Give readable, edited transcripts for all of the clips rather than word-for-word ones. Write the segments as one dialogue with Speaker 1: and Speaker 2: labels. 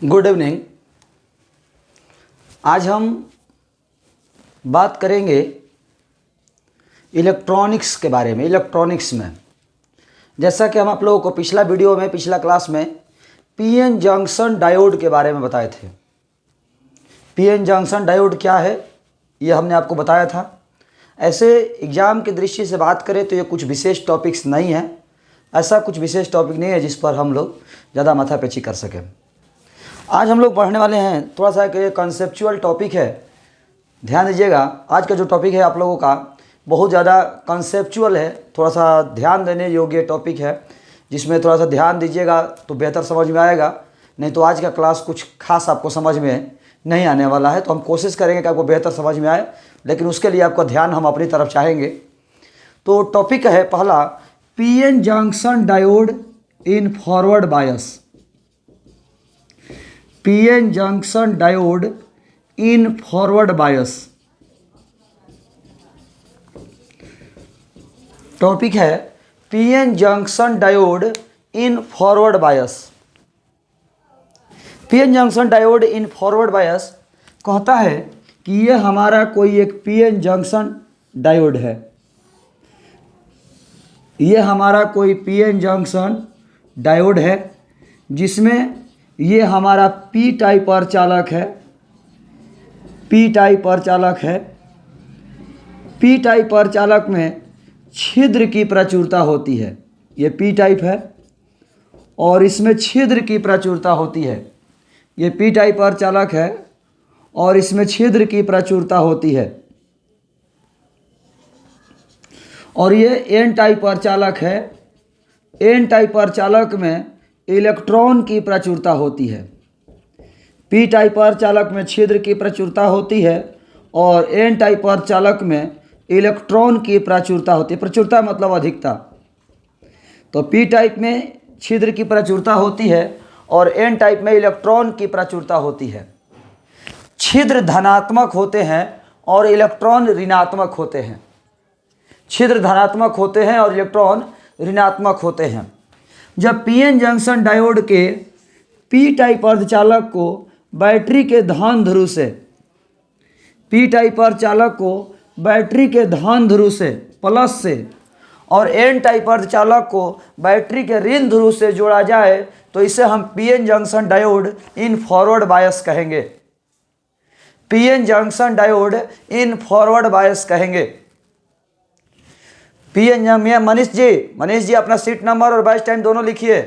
Speaker 1: Good evening. आज हम बात करेंगे इलेक्ट्रॉनिक्स के बारे में। इलेक्ट्रॉनिक्स में जैसा कि हम आप लोगों को पिछला क्लास में पीएन जंक्शन डायोड के बारे में बताए थे। पीएन जंक्शन डायोड क्या है ये हमने आपको बताया था। ऐसे एग्ज़ाम की दृष्टि से बात करें तो ये कुछ विशेष टॉपिक्स नहीं है, ऐसा कुछ विशेष टॉपिक नहीं है जिस पर हम लोग ज़्यादा माथापेची कर सकें। आज हम लोग पढ़ने वाले हैं थोड़ा सा एक कंसेप्चुअल टॉपिक है। ध्यान दीजिएगा, आज का जो टॉपिक है आप लोगों का बहुत ज़्यादा कंसेप्चुअल है, थोड़ा सा ध्यान देने योग्य टॉपिक है, जिसमें थोड़ा सा ध्यान दीजिएगा तो बेहतर समझ में आएगा। नहीं तो आज का क्लास कुछ खास आपको समझ में नहीं आने वाला है। तो हम कोशिश करेंगे कि आपको बेहतर समझ में आए, लेकिन उसके लिए आपका ध्यान हम अपनी तरफ चाहेंगे। तो टॉपिक है पहला, PN junction diode in forward bias. PN junction diode in forward bias topic है PN junction diode in forward bias. PN junction diode in forward bias कहता है कि ये हमारा कोई एक पीएन जंक्शन डायोड है। ये हमारा कोई पीएन जंक्शन डायोड है जिसमें ये हमारा पी टाइप अर्धचालक है। पी टाइप अर्धचालक है। पी टाइप अर्धचालक में छिद्र की प्रचुरता होती है। ये पी टाइप है और इसमें छिद्र की प्रचुरता होती है। ये पी टाइप अर्धचालक है और इसमें छिद्र की प्रचुरता होती है। और ये एन टाइप अर्धचालक है। एन टाइप अर्धचालक में इलेक्ट्रॉन की प्रचुरता होती है। पी टाइप अर्धचालक में छिद्र की प्रचुरता होती है और एन टाइप अर्धचालक में इलेक्ट्रॉन की प्रचुरता होती है। प्रचुरता मतलब अधिकता। तो पी टाइप में छिद्र की प्रचुरता होती है और एन टाइप में इलेक्ट्रॉन की प्रचुरता होती है। छिद्र धनात्मक होते हैं और इलेक्ट्रॉन ऋणात्मक होते हैं। छिद्र धनात्मक होते हैं और इलेक्ट्रॉन ऋणात्मक होते हैं। जब पीएन जंक्शन डायोड के पी टाइप अर्धचालक को बैटरी के धन ध्रुव से, पी टाइप अर्धचालक को बैटरी के धन ध्रुव से प्लस से और एन टाइप अर्धचालक को बैटरी के ऋण ध्रुव से जोड़ा जाए तो इसे हम PN junction diode in forward bias कहेंगे। PN junction diode in forward bias कहेंगे। पीएन मनीष जी अपना सीट नंबर और बैच टाइम दोनों लिखिए।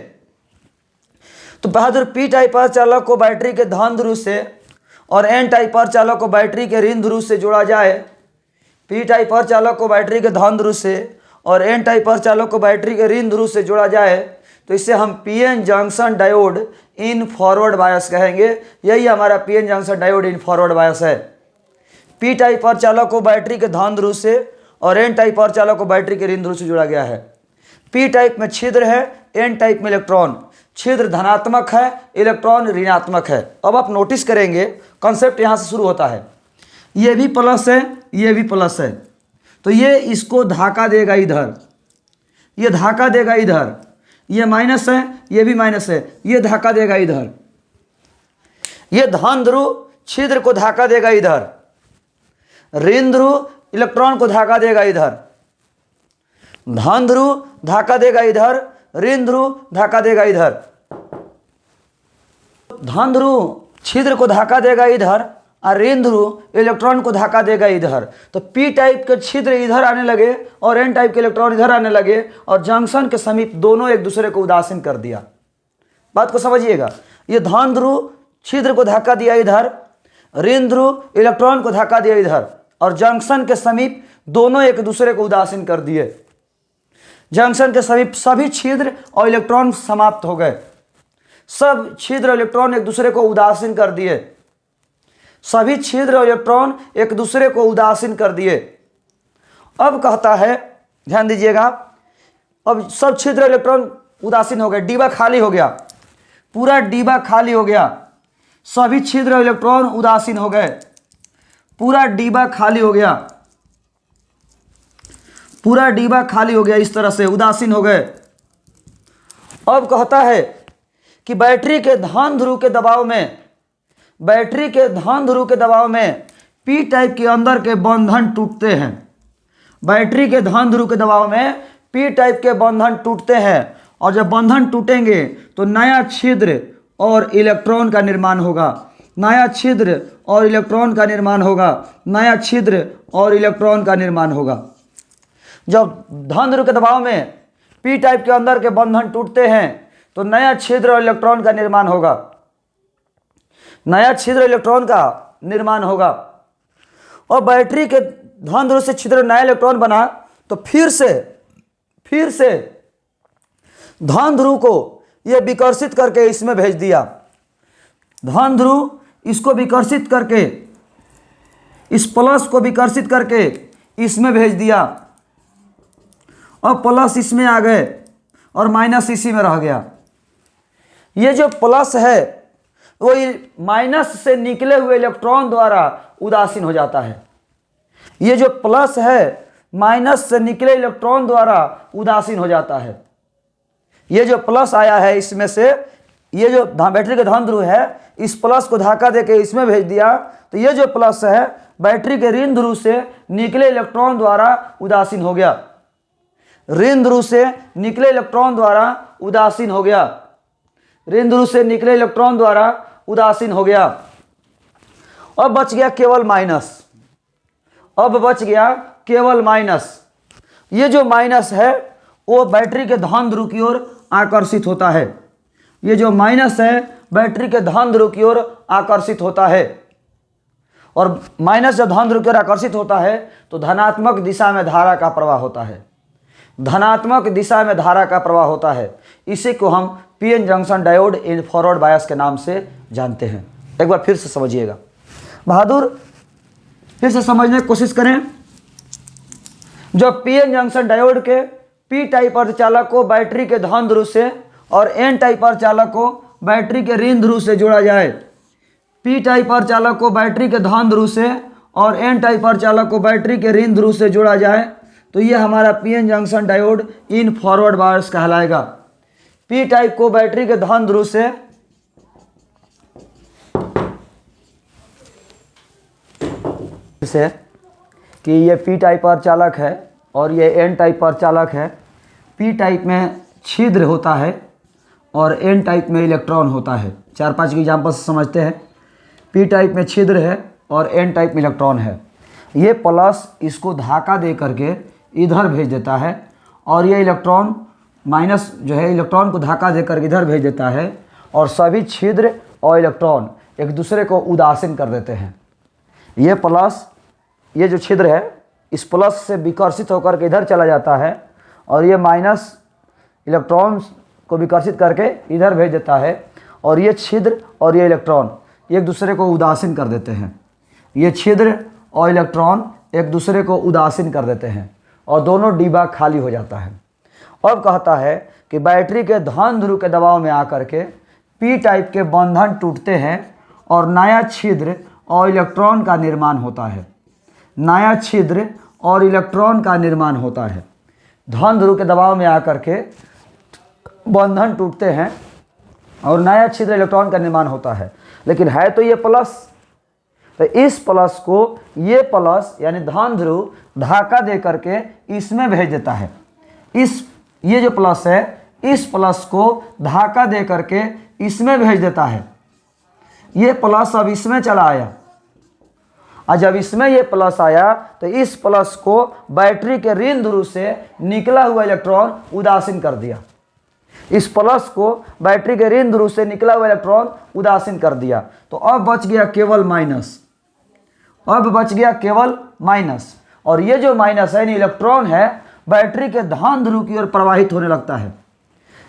Speaker 1: तो बहादुर पी टाइप अर्धचालक को बैटरी के धन ध्रुव से और एन टाइप अर्धचालक को बैटरी के ऋण ध्रुव से जोड़ा जाए। पी टाइप अर्धचालक को बैटरी के धन ध्रुव से और एन टाइप अर्धचालक को बैटरी के ऋण ध्रुव से जोड़ा जाए तो इसे हम PN junction diode in forward bias कहेंगे। यही हमारा PN junction diode in forward bias है। पी टाइप अर्धचालक को बैटरी के धन ध्रुव से और एन टाइप अर्धचालक को बैटरी के ऋण ध्रुव से जोड़ा गया है। पी टाइप में छिद्र है, एन टाइप में इलेक्ट्रॉन। छिद्र धनात्मक है, इलेक्ट्रॉन ऋणात्मक है। अब आप नोटिस करेंगे कॉन्सेप्ट यहाँ से शुरू होता है। ये भी प्लस है, ये भी प्लस है, तो ये इसको धक्का देगा इधर, ये धक्का देगा इधर। ये माइनस है, ये भी माइनस है, ये धक्का देगा इधर। ये धन ध्रुव छिद्र को धक्का देगा इधर, ऋण ध्रुव इलेक्ट्रॉन को धक्का देगा इधर। धन ध्रुव धक्का देगा इधर, ऋण ध्रुव धक्का देगा इधर। धन ध्रुव छिद्र को धक्का देगा इधर और ऋण ध्रुव इलेक्ट्रॉन को धक्का देगा इधर। तो पी टाइप के छिद्र इधर आने लगे और एन टाइप के इलेक्ट्रॉन इधर आने लगे और जंक्शन के समीप दोनों एक दूसरे को उदासीन कर दिया। बात को समझिएगा। ये धन ध्रुव छिद्र को धक्का दिया इधर, ऋण ध्रुव इलेक्ट्रॉन को धक्का दिया इधर और जंक्शन के समीप दोनों एक दूसरे को उदासीन कर दिए। जंक्शन के समीप सभी छिद्र और इलेक्ट्रॉन समाप्त हो गए। सब छिद्र और इलेक्ट्रॉन एक दूसरे को उदासीन कर दिए। सभी छिद्र और इलेक्ट्रॉन एक दूसरे को उदासीन कर दिए। अब कहता है, ध्यान दीजिएगा, अब सब छिद्र और इलेक्ट्रॉन उदासीन हो गए, डिब्बा खाली हो गया, पूरा डिब्बा खाली हो गया। सभी छिद्र और इलेक्ट्रॉन उदासीन हो गए, पूरा डिब्बा खाली हो गया, पूरा डिब्बा खाली हो गया, इस तरह से उदासीन हो गए। अब कहता है कि बैटरी के धान ध्रुव के दबाव में, बैटरी के धान ध्रुव के दबाव में पी टाइप के अंदर के बंधन टूटते हैं। बैटरी के धान ध्रुव के दबाव में पी टाइप के बंधन टूटते हैं, और जब बंधन टूटेंगे तो नया छिद्र और इलेक्ट्रॉन का निर्माण होगा, नया छिद्र और इलेक्ट्रॉन का निर्माण होगा, नया छिद्र और इलेक्ट्रॉन का निर्माण होगा। जब धान ध्रुव के दबाव में पी टाइप के अंदर के बंधन टूटते हैं तो नया छिद्र और इलेक्ट्रॉन का निर्माण होगा, नया छिद्र इलेक्ट्रॉन का निर्माण होगा। और बैटरी के धान ध्रुव से छिद्र नया इलेक्ट्रॉन बना तो फिर से धान ध्रुव को यह विकर्षित करके इसमें भेज दिया। धान ध्रुव इसको विकर्षित करके, इस प्लस को विकर्षित करके इसमें भेज दिया, और प्लस इसमें आ गए और माइनस इसी में रह गया। ये जो प्लस है वो माइनस से निकले हुए इलेक्ट्रॉन द्वारा उदासीन हो जाता है। ये जो प्लस है माइनस से निकले इलेक्ट्रॉन द्वारा उदासीन हो जाता है। ये जो प्लस आया है इसमें से, ये जो बैटरी के धान ध्रुव है, इस प्लस को धक्का देके इसमें भेज दिया, तो ये जो प्लस है बैटरी के ऋण ध्रुव से निकले इलेक्ट्रॉन द्वारा उदासीन हो गया, ऋण ध्रुव से निकले इलेक्ट्रॉन द्वारा उदासीन हो गया, ऋण ध्रुव से निकले इलेक्ट्रॉन द्वारा उदासीन हो गया। अब बच गया केवल माइनस, अब बच गया केवल माइनस। ये जो माइनस है वो बैटरी के धान ध्रुव की ओर आकर्षित होता है, ये जो माइनस है बैटरी के धान ध्रुव की ओर आकर्षित होता है। और माइनस जब धान ध्रुव की ओर आकर्षित होता है तो धनात्मक दिशा में धारा का प्रवाह होता है, धनात्मक दिशा में धारा का प्रवाह होता है। इसी को हम PN junction diode in forward बायस के नाम से जानते हैं। एक बार फिर से समझिएगा बहादुर, फिर से समझने की कोशिश करें। जब पीएन जंक्शन डायोड के पी टाइप अर्धचालक को बैटरी के धान ध्रुव से और एन टाइप अर्धचालक को बैटरी के ऋण ध्रुव से जोड़ा जाए, पी टाइप अर्धचालक को बैटरी के धान ध्रुव से और एन टाइप अर्धचालक को बैटरी के ऋण ध्रुव से जोड़ा जाए, तो ये हमारा PN junction diode in forward bias कहलाएगा। पी टाइप को बैटरी के धान ध्रुव से कि ये पी टाइप अर्धचालक है और ये एन टाइप अर्धचालक है। पी टाइप में छिद्र होता है और एन टाइप में इलेक्ट्रॉन होता है। 4-5 के एग्जाम्पल से समझते हैं। पी टाइप में छिद्र है और एन टाइप में इलेक्ट्रॉन है। ये प्लस इसको धक्का दे करके इधर भेज देता है, और ये इलेक्ट्रॉन माइनस जो है इलेक्ट्रॉन को धक्का दे करके इधर भेज देता है, और सभी छिद्र और इलेक्ट्रॉन एक दूसरे को उदासीन कर देते हैं। ये प्लस, ये जो छिद्र है इस प्लस से विकर्षित होकर के इधर चला जाता है, और ये माइनस इलेक्ट्रॉन्स को विकर्षित करके इधर भेज देता है, और ये छिद्र और ये इलेक्ट्रॉन एक दूसरे को उदासीन कर देते हैं। ये छिद्र और इलेक्ट्रॉन एक दूसरे को उदासीन कर देते हैं और दोनों डिब्बा खाली हो जाता है। अब कहता है कि बैटरी के धान ध्रुव के दबाव में आकर के पी टाइप के बंधन टूटते हैं और नया छिद्र और इलेक्ट्रॉन का निर्माण होता है, नया छिद्र और इलेक्ट्रॉन का निर्माण होता है। धान ध्रुव के दबाव में आकर के बंधन टूटते हैं और नया छिद्र इलेक्ट्रॉन का निर्माण होता है, लेकिन है तो ये प्लस। तो इस प्लस को ये प्लस यानी धान ध्रुव धक्का दे करके इसमें भेज देता है। ये जो प्लस है इस प्लस को धक्का दे करके इसमें भेज देता है। ये प्लस अब इसमें चला आया, और जब इसमें ये प्लस आया तो इस प्लस को बैटरी के ऋण ध्रुव से निकला हुआ इलेक्ट्रॉन उदासीन कर दिया। इस प्लस को बैटरी के ऋण ध्रुव से निकला हुआ इलेक्ट्रॉन उदासीन कर दिया। तो अब बच गया केवल माइनस, अब बच गया केवल माइनस। और ये जो माइनस है इलेक्ट्रॉन है बैटरी के धान ध्रुव की ओर प्रवाहित होने लगता है।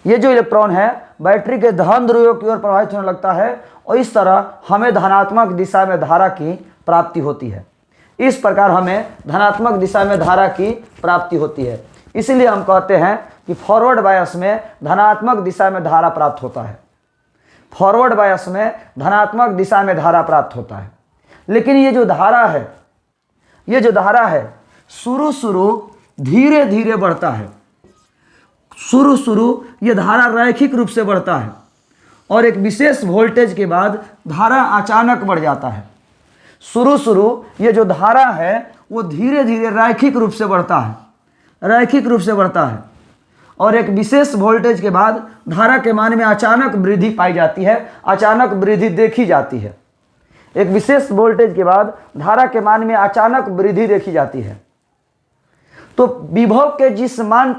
Speaker 1: ये जो इलेक्ट्रॉन है बैटरी के धान ध्रुव की ओर प्रवाहित होने लगता है, और इस तरह हमें धनात्मक दिशा में धारा की प्राप्ति होती है। इस प्रकार हमें धनात्मक दिशा में धारा की प्राप्ति होती है। इसीलिए हम कहते हैं कि फॉरवर्ड बायस में धनात्मक दिशा में धारा प्राप्त होता है, फॉरवर्ड बायस में धनात्मक दिशा में धारा प्राप्त होता है। लेकिन ये जो धारा है, ये जो धारा है शुरू धीरे धीरे बढ़ता है। शुरू ये धारा रैखिक रूप से बढ़ता है, और एक विशेष वोल्टेज के बाद धारा अचानक बढ़ जाता है। शुरू ये जो धारा है वो धीरे धीरे रैखिक रूप से बढ़ता है, रैखिक रूप से बढ़ता है, और एक विशेष वोल्टेज के बाद धारा के मान में अचानक वृद्धि पाई जाती है, अचानक वृद्धि देखी जाती है। एक विशेष वोल्टेज के बाद धारा के मान में अचानक वृद्धि देखी जाती है। तो विभव के जिस मान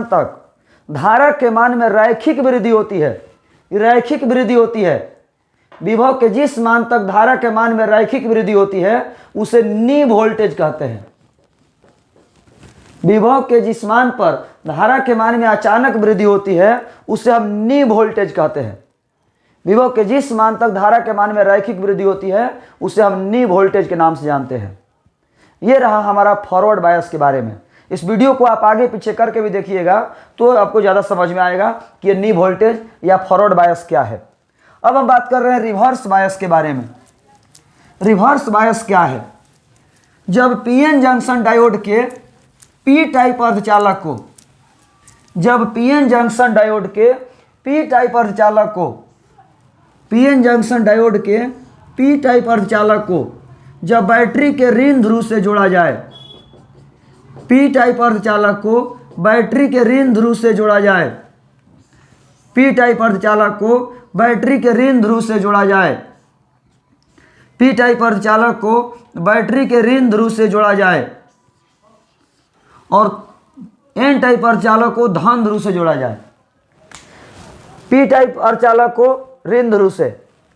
Speaker 1: तक धारा के मान में रैखिक वृद्धि होती है, रैखिक वृद्धि होती है, विभव के जिस मान तक धारा के मान में रैखिक वृद्धि होती है उसे नी वोल्टेज कहते हैं। विभव के जिस मान पर धारा के मान में अचानक वृद्धि होती है उसे हम नी वोल्टेज कहते हैं। विभव के जिस मान तक धारा के मान में रैखिक वृद्धि होती है उसे हम नी वोल्टेज के नाम से जानते हैं। यह रहा हमारा फॉरवर्ड बायस के बारे में। इस वीडियो को आप आगे पीछे करके भी देखिएगा तो आपको ज़्यादा समझ में आएगा कि ये नी वोल्टेज या फॉरवर्ड बायस क्या है। अब हम बात कर रहे हैं रिवर्स बायस के बारे में। रिवर्स बायस क्या है? जब पीएन जंक्शन डायोड के पी टाइप अर्धचालक को, जब पीएन जंक्शन डायोड के पी टाइप अर्धचालक को, पीएन जंक्शन डायोड के पी टाइप अर्धचालक को जब बैटरी के ऋण ध्रुव से जोड़ा जाए, पी टाइप अर्धचालक को बैटरी के ऋण ध्रुव से जोड़ा जाए, पी टाइप अर्धचालक को बैटरी के ऋण ध्रुव से जोड़ा जाए, पी टाइप अर्धचालक को बैटरी के ऋण ध्रुव से जोड़ा जाए और एन टाइप अर्धचालक को धन ध्रुव से जोड़ा जाए। पी टाइप अर्धचालक को ऋण ध्रुव से,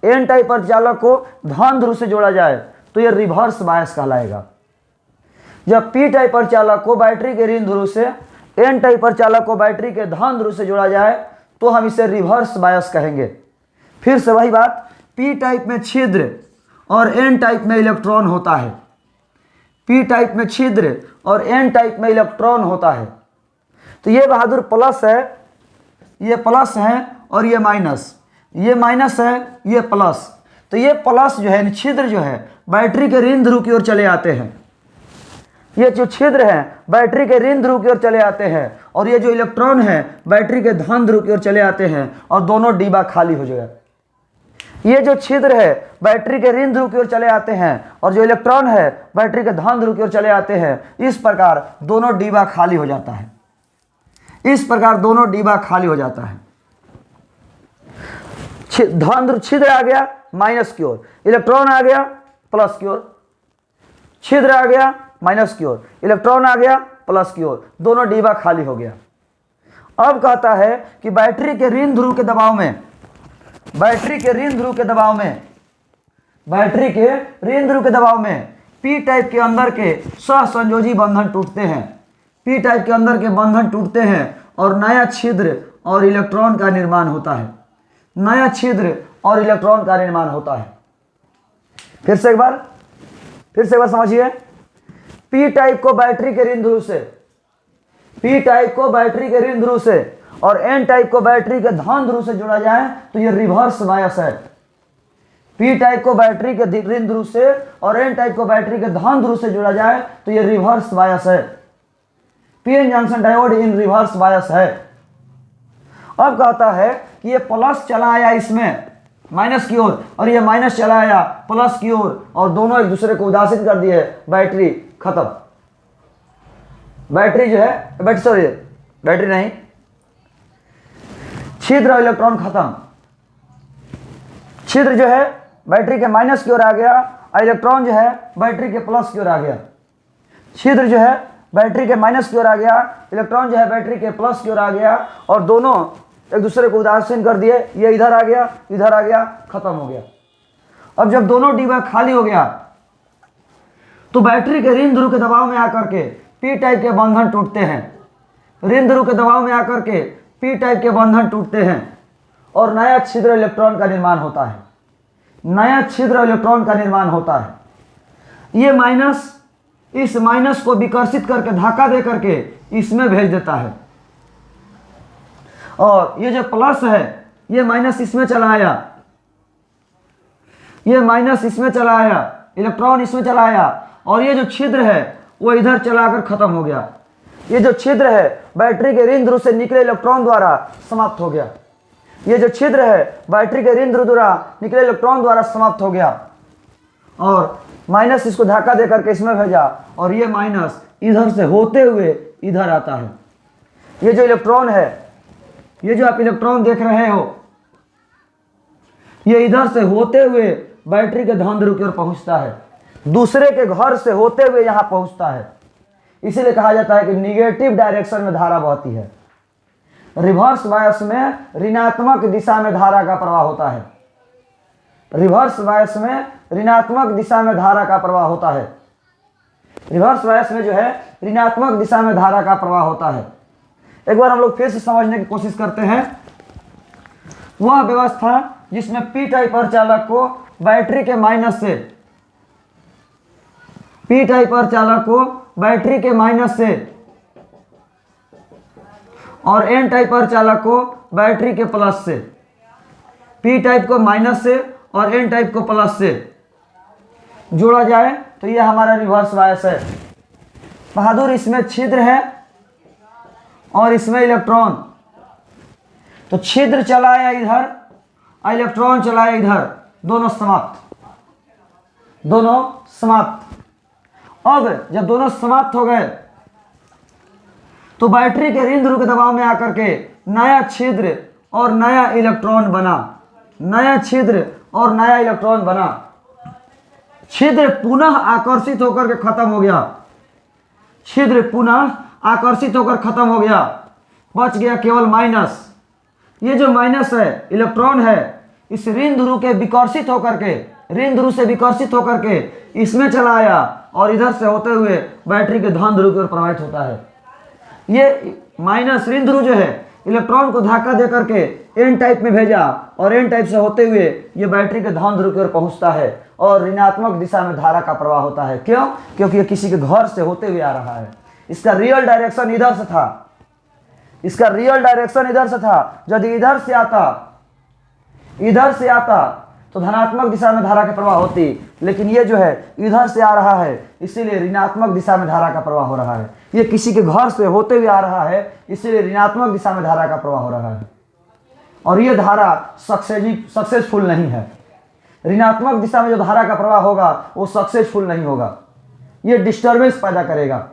Speaker 1: एन टाइप अर्धचालक को धन ध्रुव से जोड़ा जाए तो यह रिवर्स बायस कहलाएगा। जब पी टाइप अर्धचालक को बैटरी के ऋण ध्रुव से, एन टाइप अर्धचालक को बैटरी के धन ध्रुव से जोड़ा जाए तो हम इसे रिवर्स बायस कहेंगे। फिर से वही बात, पी टाइप में छिद्र और एन टाइप में इलेक्ट्रॉन होता है। पी टाइप में छिद्र और एन टाइप में इलेक्ट्रॉन होता है। तो ये बहादुर प्लस है, ये प्लस है और ये माइनस, ये माइनस है, ये प्लस। तो ये प्लस जो है, छिद्र जो है बैटरी के ऋण ध्रुव की ओर चले आते हैं। ये जो छिद्र है बैटरी के ऋण ध्रुव की ओर चले आते हैं और ये जो इलेक्ट्रॉन है बैटरी के धन ध्रुव की ओर चले आते हैं और दोनों डिब्बा खाली हो जाएगा। ये जो छिद्र है बैटरी के ऋण ध्रुव की ओर चले आते हैं और जो इलेक्ट्रॉन है बैटरी के धन ध्रुव की ओर चले आते हैं। इस प्रकार दोनों डिब्बा खाली हो जाता है, इस प्रकार दोनों डिब्बा खाली हो जाता है। धन ध्रुव छिद्र आ गया माइनस की ओर, इलेक्ट्रॉन आ गया प्लस की ओर, छिद्र आ गया माइनस की ओर, इलेक्ट्रॉन आ गया प्लस की ओर, दोनों डिब्बा खाली हो गया। अब कहता है कि बैटरी के ऋण ध्रुव के दबाव में, बैटरी के ऋण ध्रुव के दबाव में, बैटरी के ऋण ध्रुव के दबाव में पी टाइप के अंदर के सहसंयोजी बंधन टूटते हैं, पी टाइप के अंदर के बंधन टूटते हैं और नया छिद्र और इलेक्ट्रॉन का निर्माण होता है, नया छिद्र और इलेक्ट्रॉन का निर्माण होता है। फिर से एक बार समझिए, पी टाइप को बैटरी के ऋण ध्रुव से, पी टाइप को बैटरी के ऋण ध्रुव से और एन टाइप को बैटरी के धन ध्रुव से जोड़ा जाए तो यह रिवर्स बायस है। पी टाइप को बैटरी के ऋण ध्रुव से और एन टाइप को बैटरी के धन ध्रुव से जोड़ा जाए तो यह रिवर्स बायस है। पीएन जंक्शन डायोड इन रिवर्स बायस है। अब कहता है कि ये प्लस चला आया इसमें माइनस की ओर और ये माइनस चला आया प्लस की ओर और दोनों एक दूसरे को उदासीन कर दिए, बैटरी खत्म। बैटरी जो है बैटरी नहीं, छिद्र और इलेक्ट्रॉन खत्म। छिद्र जो है बैटरी के माइनस की ओर आ गया और इलेक्ट्रॉन जो है बैटरी के प्लस की ओर आ गया। छिद्र जो है बैटरी के माइनस की ओर आ गया, इलेक्ट्रॉन जो है बैटरी के प्लस की ओर आ गया और दोनों एक दूसरे को उदासीन कर दिए। ये इधर आ गया, इधर आ गया, खत्म हो गया। अब जब दोनों डिब्बा खाली हो गया तो बैटरी के ऋण ध्रुव के दबाव में आकर के पी टाइप के बंधन टूटते हैं, ऋण ध्रुव के दबाव में आकर के पी टाइप के बंधन टूटते हैं और नया छिद्र इलेक्ट्रॉन का निर्माण होता है, नया छिद्र इलेक्ट्रॉन का निर्माण होता है। ये माइनस इस माइनस को विकर्षित करके धक्का दे करके इसमें भेज देता है और ये जो प्लस है ये माइनस इसमें चला आया, ये माइनस इसमें चला आया, इलेक्ट्रॉन इसमें चला आया और ये जो छिद्र है वो इधर चलाकर खत्म हो गया। ये जो छिद्र है बैटरी के ऋण ध्रुव से निकले इलेक्ट्रॉन द्वारा समाप्त हो गया। ये जो छिद्र है बैटरी के ऋण ध्रुव द्वारा निकले इलेक्ट्रॉन द्वारा समाप्त हो गया और माइनस इसको धक्का दे करके इसमें भेजा और ये माइनस इधर से होते हुए इधर आता है। ये जो इलेक्ट्रॉन है, ये जो आप इलेक्ट्रॉन देख रहे हो, ये इधर से होते हुए बैटरी के धन ध्रुव की ओर पहुंचता है, दूसरे के घर से होते हुए यहां पहुंचता है। इसीलिए कहा जाता है कि निगेटिव डायरेक्शन में धारा बहती है। रिवर्स बायस में ऋणात्मक दिशा में धारा का प्रवाह होता है। रिवर्स बायस में ऋणात्मक दिशा में धारा का प्रवाह होता है। रिवर्स बायस में जो है ऋणात्मक दिशा में धारा का प्रवाह होता है। एक बार हम लोग फिर से समझने की कोशिश करते हैं। वह व्यवस्था जिसमें पी टाइप अर्धचालक को बैटरी के माइनस से, पी टाइप अर्धचालक को बैटरी के माइनस से और एन टाइप अर्धचालक को बैटरी के प्लस से, पी टाइप को माइनस से और एन टाइप को प्लस से जोड़ा जाए तो यह हमारा रिवर्स बायस है। बहादुर, इसमें छिद्र है और इसमें इलेक्ट्रॉन, तो छिद्र चलाया इधर और इलेक्ट्रॉन चलाया इधर, दोनों समाप्त, दोनों समाप्त। अब जब दोनों समाप्त हो गए तो बैटरी के ऋण ध्रुव के दबाव में आकर के नया छिद्र और नया इलेक्ट्रॉन बना, नया छिद्र और नया इलेक्ट्रॉन बना। छिद्र पुनः आकर्षित होकर के खत्म हो गया, छिद्र पुनः आकर्षित होकर खत्म हो गया, बच गया केवल माइनस। ये जो माइनस है, इलेक्ट्रॉन है, इस ऋण ध्रुव के विकर्षित होकर के, ऋण ध्रुव से विकर्षित होकर के इसमें चला आया और इधर से होते हुए बैटरी के धन ध्रुव की ओर प्रवाहित होता है। ये माइनस ऋण ध्रुव जो है इलेक्ट्रॉन को धक्का दे करके एन टाइप में भेजा और एन टाइप से होते हुए ये बैटरी के धन ध्रुव की ओर पहुंचता है और ऋणात्मक दिशा में धारा का प्रवाह होता है। क्यों? क्योंकि ये किसी के घर से होते हुए आ रहा है। इसका रियल डायरेक्शन इधर से था, इसका रियल डायरेक्शन इधर से था। यदि इधर से आता, इधर से आता तो धनात्मक दिशा में धारा का प्रवाह होती, लेकिन ये जो है इधर से आ रहा है, इसीलिए ऋणात्मक दिशा में धारा का प्रवाह हो रहा है। ये किसी के घर से होते हुए आ रहा है, इसीलिए ऋणात्मक दिशा में धारा का प्रवाह हो रहा है और ये धारा सक्सेसफुल नहीं है। ऋणात्मक दिशा में जो धारा का प्रवाह होगा वो सक्सेसफुल नहीं होगा, ये डिस्टर्बेंस पैदा करेगा।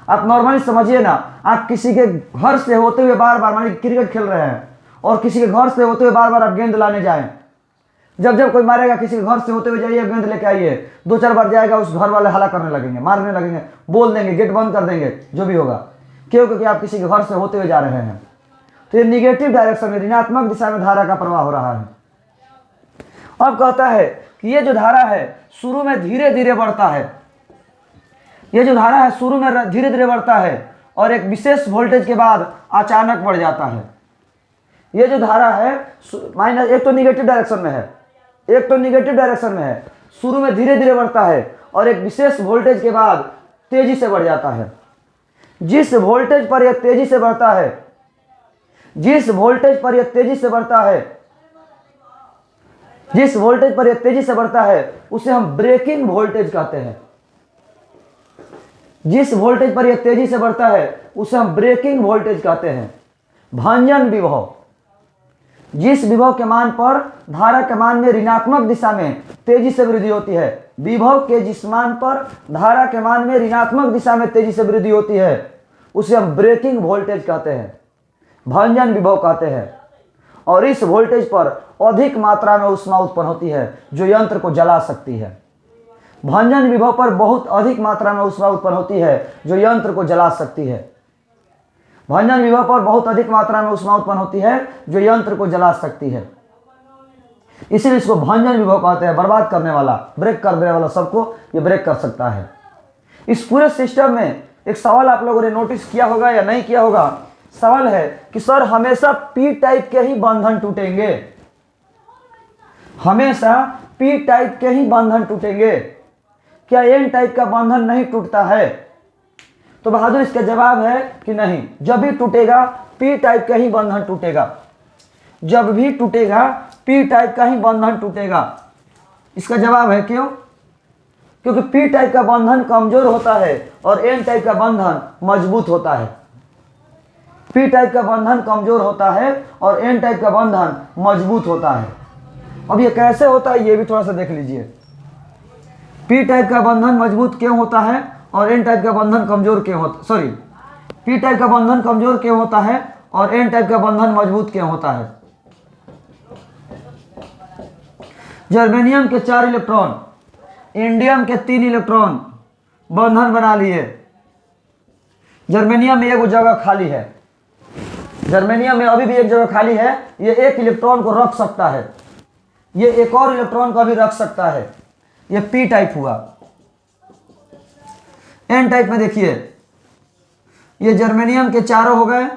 Speaker 1: आप नॉर्मली समझिए ना, आप किसी के घर से होते हुए बार बार, मान लीजिए क्रिकेट खेल रहे हैं और किसी के घर से होते हुए बार बार आप गेंद लाने जाएं, जब जब कोई मारेगा किसी के घर से होते हुए जाइए, गेंद लेके आइए, 2-4 बार जाएगा, उस घर वाले हल्ला करने लगेंगे, मारने लगेंगे, बोल देंगे, गेट बंद कर देंगे, जो भी होगा। क्यों? क्योंकि आप किसी के घर से होते हुए जा रहे हैं। तो ये निगेटिव डायरेक्शन में, ऋणात्मक दिशा में धारा का प्रवाह हो रहा है। अब कहता है कि ये जो धारा है शुरू में धीरे धीरे बढ़ता है, ये जो धारा है शुरू में धीरे धीरे बढ़ता है और एक विशेष वोल्टेज के बाद अचानक बढ़ जाता है। ये जो धारा है माइनस, एक तो निगेटिव डायरेक्शन में है, एक तो निगेटिव डायरेक्शन में है, शुरू में धीरे धीरे बढ़ता है और एक विशेष वोल्टेज के बाद तेजी से बढ़ जाता है। जिस वोल्टेज पर यह तेजी से बढ़ता है, जिस वोल्टेज पर यह तेजी से बढ़ता है, जिस वोल्टेज पर यह तेजी से बढ़ता है उसे हम ब्रेकिंग वोल्टेज कहते हैं। जिस वोल्टेज पर यह तेजी से बढ़ता है उसे हम ब्रेकिंग वोल्टेज कहते हैं। भंजन विभव, जिस विभव के मान पर धारा के मान में ऋणात्मक दिशा में तेजी से वृद्धि होती है, विभव के जिस मान पर धारा के मान में ऋणात्मक दिशा में तेजी से वृद्धि होती है उसे हम ब्रेकिंग वोल्टेज कहते हैं, भंजन विभव कहते हैं। और इस वोल्टेज पर अधिक मात्रा में ऊष्मा उत्पन्न होती है जो यंत्र को जला सकती है। भंजन विभव पर बहुत अधिक मात्रा में ऊष्मा उत्पन्न होती है जो यंत्र को जला सकती है। भंजन विभव पर बहुत अधिक मात्रा में ऊष्मा उत्पन्न होती है जो यंत्र को जला सकती है, इसीलिए इसको भंजन विभव कहते हैं। बर्बाद करने वाला, ब्रेक कर देने वाला, सबको ये ब्रेक कर सकता है। इस पूरे सिस्टम में एक सवाल आप लोगों ने नोटिस किया होगा या नहीं किया होगा। सवाल है कि सर हमेशा पी टाइप के ही बंधन टूटेंगे, हमेशा पी टाइप के ही बंधन टूटेंगे, क्या एन टाइप का बंधन नहीं टूटता है? तो बहादुर इसका जवाब है कि नहीं, जब भी टूटेगा पी टाइप का ही बंधन टूटेगा, जब भी टूटेगा पी टाइप का ही बंधन टूटेगा। इसका जवाब है क्यों? क्योंकि पी टाइप का बंधन कमजोर होता है और एन टाइप का बंधन मजबूत होता है। पी टाइप का बंधन कमजोर होता है और एन टाइप का बंधन मजबूत होता है। अब ये कैसे होता है ये भी थोड़ा सा देख लीजिए। पी टाइप का बंधन मजबूत क्यों होता है और एन टाइप का बंधन कमजोर क्यों होता, सॉरी, पी टाइप का बंधन कमजोर क्यों होता है और एन टाइप का बंधन मजबूत क्यों होता है। जर्मेनियम के 4 इलेक्ट्रॉन, इंडियम के 3 इलेक्ट्रॉन बंधन बना लिए। जर्मेनियम में एक जगह खाली है, जर्मेनियम में अभी भी एक जगह खाली है, ये एक इलेक्ट्रॉन को रख सकता है, ये एक और इलेक्ट्रॉन को भी रख सकता है। ये पी टाइप हुआ। एन टाइप में देखिए, ये जर्मेनियम के 4 हो गए,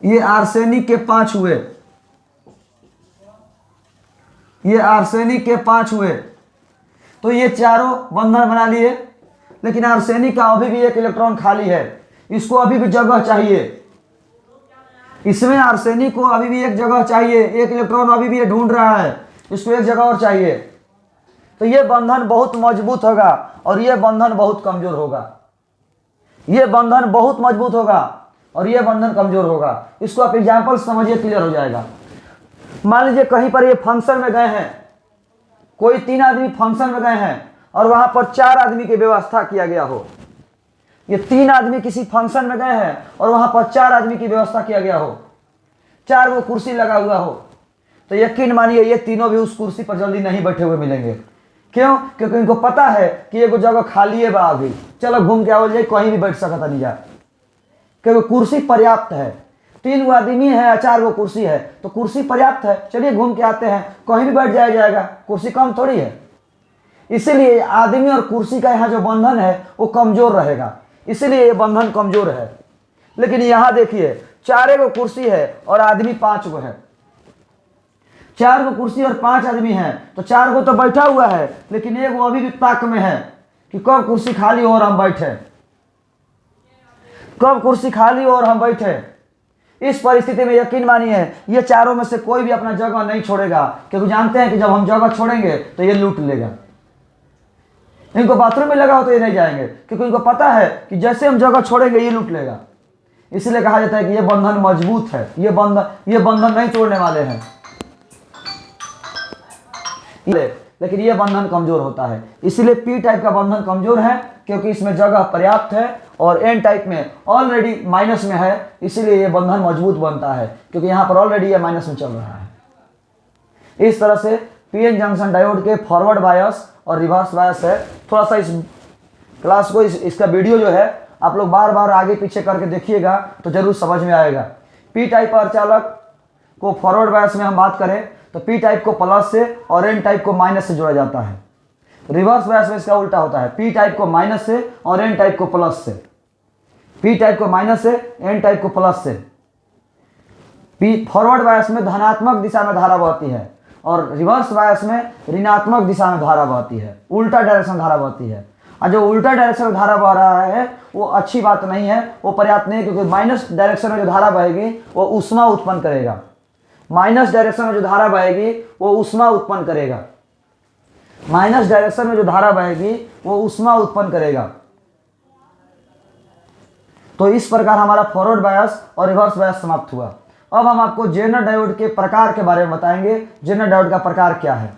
Speaker 1: ये आर्सेनिक के 5 हुए, ये आर्सेनिक के 5 हुए। तो ये चारों बंधन बना लिए, लेकिन आर्सेनिक का अभी भी एक इलेक्ट्रॉन खाली है, इसको अभी भी जगह चाहिए। इसमें आर्सेनिक को अभी भी एक जगह चाहिए, एक इलेक्ट्रॉन अभी भी ये ढूंढ रहा है, इसको एक जगह और चाहिए। तो ये बंधन बहुत मजबूत होगा और ये बंधन बहुत कमजोर होगा। ये बंधन बहुत मजबूत होगा और ये बंधन कमजोर होगा। इसको आप एग्जाम्पल समझिए, क्लियर हो जाएगा। मान लीजिए कहीं पर ये फंक्शन में गए हैं, कोई 3 आदमी फंक्शन में गए हैं और वहां पर 4 आदमी की व्यवस्था किया गया हो। ये 3 आदमी किसी फंक्शन में गए हैं और वहां पर 4 आदमी की व्यवस्था किया गया हो, 4 वो कुर्सी लगा हुआ हो, तो यकीन मानिए ये तीनों भी उस कुर्सी पर जल्दी नहीं बैठे हुए मिलेंगे। क्यों? क्योंकि इनको पता है कि एक जगह खाली है, बा अभी चलो घूम के आओ जाए, कहीं भी बैठ सकता नहीं जा, क्योंकि कुर्सी पर्याप्त है। 3 वो आदमी है, 4 वो कुर्सी है, तो कुर्सी पर्याप्त है, चलिए घूम के आते हैं, कहीं भी बैठ जाया जाएगा, कुर्सी कम थोड़ी है। इसीलिए आदमी और कुर्सी का यहाँ जो बंधन है वो कमजोर रहेगा, इसीलिए ये बंधन कमजोर है। लेकिन यहाँ देखिए 4 गो कुर्सी है और आदमी 5 गो है, 4 गो कुर्सी और 5 आदमी हैं, तो 4 गो तो बैठा हुआ है, लेकिन एक वो अभी भी ताक में है कि कब कुर्सी खाली हो और हम बैठे, कब कुर्सी खाली हो और हम बैठे। इस परिस्थिति में यकीन मानिए ये चारों में से कोई भी अपना जगह नहीं छोड़ेगा, क्योंकि जानते हैं कि जब हम जगह छोड़ेंगे तो ये लूट लेगा। इनको बाथरूम में लगा हो तो ये नहीं जाएंगे, क्योंकि इनको पता है कि जैसे हम जगह छोड़ेंगे ये लूट लेगा। इसलिए कहा जाता है कि ये बंधन मजबूत है, ये बंधन नहीं तोड़ने वाले हैं, लेकिन ये बंधन कमजोर होता है। इसलिए पी टाइप का बंधन कमजोर है क्योंकि इसमें जगह पर्याप्त है, और एन टाइप में ऑलरेडी माइनस में है, इसीलिए ये बंधन मजबूत बनता है, क्योंकि यहाँ पर ऑलरेडी ये माइनस में चल रहा है। इस तरह से पीएन जंक्शन डायोड के फॉरवर्ड बायस और रिवर्स बायस है। थोड़ा सा इस क्लास को इसका वीडियो जो है आप लोग बार बार आगे पीछे करके देखिएगा तो जरूर समझ में आएगा। पी टाइप अर्धचालक को फॉरवर्ड बायस में हम बात करें तो पी टाइप को प्लस से और एन टाइप को माइनस से जोड़ा जाता है। रिवर्स बायस में इसका उल्टा होता है, पी टाइप को माइनस से और एन टाइप को प्लस से, पी टाइप को माइनस से, एन टाइप को प्लस से। पी फॉरवर्ड बायस में धनात्मक दिशा में धारा बहती है और रिवर्स बायस में ऋणात्मक दिशा में धारा बहती है, उल्टा डायरेक्शन धारा बहती है। और जो उल्टा डायरेक्शन में धारा बह रहा है वो अच्छी बात नहीं है, वो पर्याप्त नहीं है, क्योंकि माइनस डायरेक्शन में जो धारा बहेगी वो ऊष्मा उत्पन्न करेगा। माइनस डायरेक्शन में जो धारा बहेगी वो ऊष्मा उत्पन्न करेगा, माइनस डायरेक्शन में जो धारा बहेगी वो ऊष्मा उत्पन्न करेगा। तो इस प्रकार हमारा फॉरवर्ड बायस और रिवर्स बायस समाप्त हुआ। अब हम आपको जेनर डायोड के प्रकार के बारे में बताएंगे। जेनर डायोड का प्रकार क्या है।